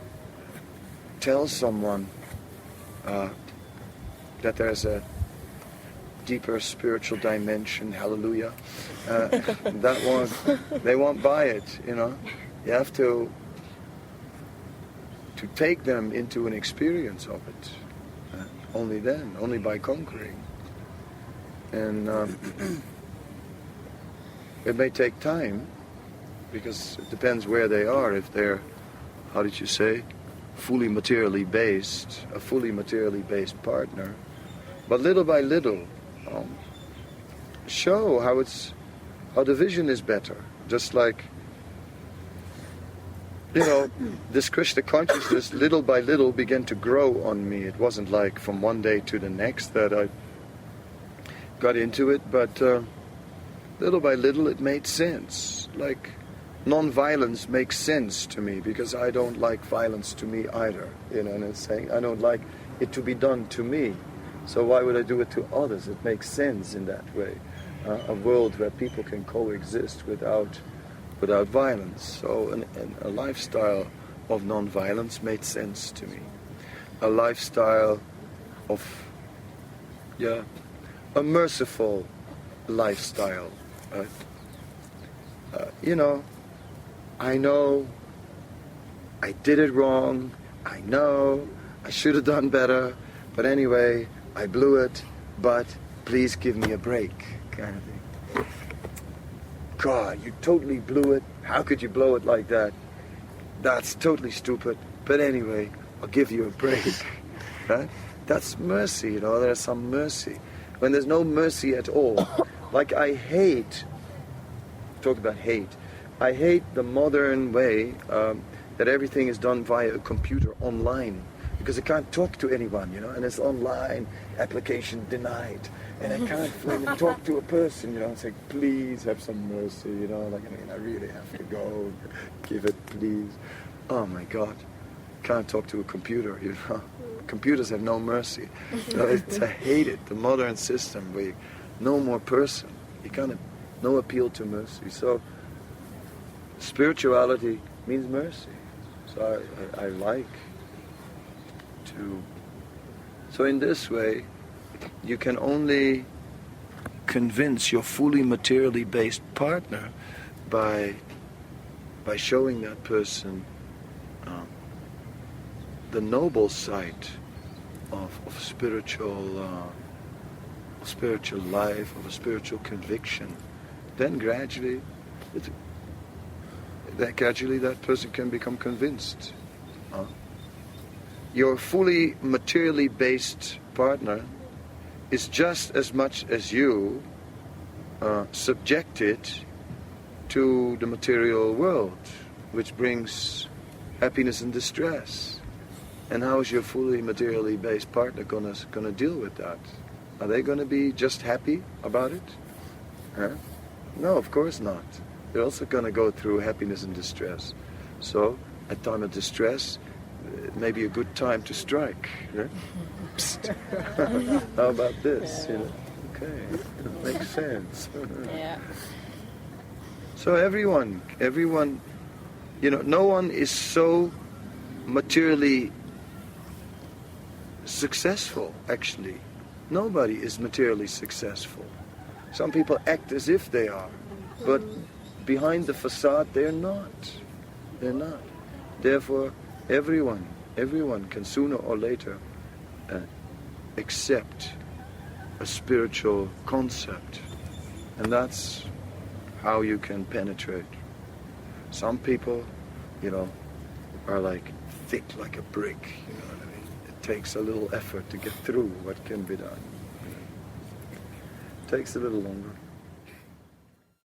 tell someone that there's a deeper spiritual dimension, hallelujah, they won't buy it, you know. You have to take them into an experience of it. Only then, only by conquering. And it may take time, because it depends where they are. If they're, how did you say, fully materially based, a fully materially based partner. But little by little, show how the vision is better. Just like, you know, this Krishna consciousness little by little began to grow on me. It wasn't like from one day to the next that I got into it, but little by little it made sense. Like, non-violence makes sense to me, because I don't like violence to me either. You know, and it's saying I don't like it to be done to me. So why would I do it to others? It makes sense in that way. A world where people can coexist without violence. So a lifestyle of non-violence made sense to me. A lifestyle of, a merciful lifestyle. You know I did it wrong. I know I should have done better. But anyway, I blew it. But please give me a break, kind of thing. God, you totally blew it. How could you blow it like that? That's totally stupid. But anyway, I'll give you a break. Right? That's mercy, you know. There's some mercy. When there's no mercy at all. Like I hate, talk about hate. I hate the modern way that everything is done via a computer online. Because I can't talk to anyone, you know. And it's online, application denied. And I can't really talk to a person, you know, and say, please have some mercy, you know, like, I mean, I really have to go, give it, please. Oh my God, can't talk to a computer, you know. Computers have no mercy. You know, I hate it, the modern system where no more person, you kind of, no appeal to mercy. So, spirituality means mercy. So I like to, so in this way, you can only convince your fully materially based partner by showing that person the noble side of spiritual life, of a spiritual conviction. Then gradually that person can become convinced. Your fully materially based partner is just as much as you subjected to the material world, which brings happiness and distress. And how is your fully materially based partner gonna deal with that? Are they gonna be just happy about it? Huh? No, of course not. They're also gonna go through happiness and distress. So, at time of distress, it may be a good time to strike. Right? How about this? You know? Okay, makes sense. Yeah. So everyone, you know, no one is so materially successful, actually. Nobody is materially successful. Some people act as if they are, but behind the facade, they're not. They're not. Therefore, everyone can sooner or later accept a spiritual concept. And that's how you can penetrate. Some people, you know, are like thick like a brick, you know what I mean? It takes a little effort to get through what can be done. It takes a little longer.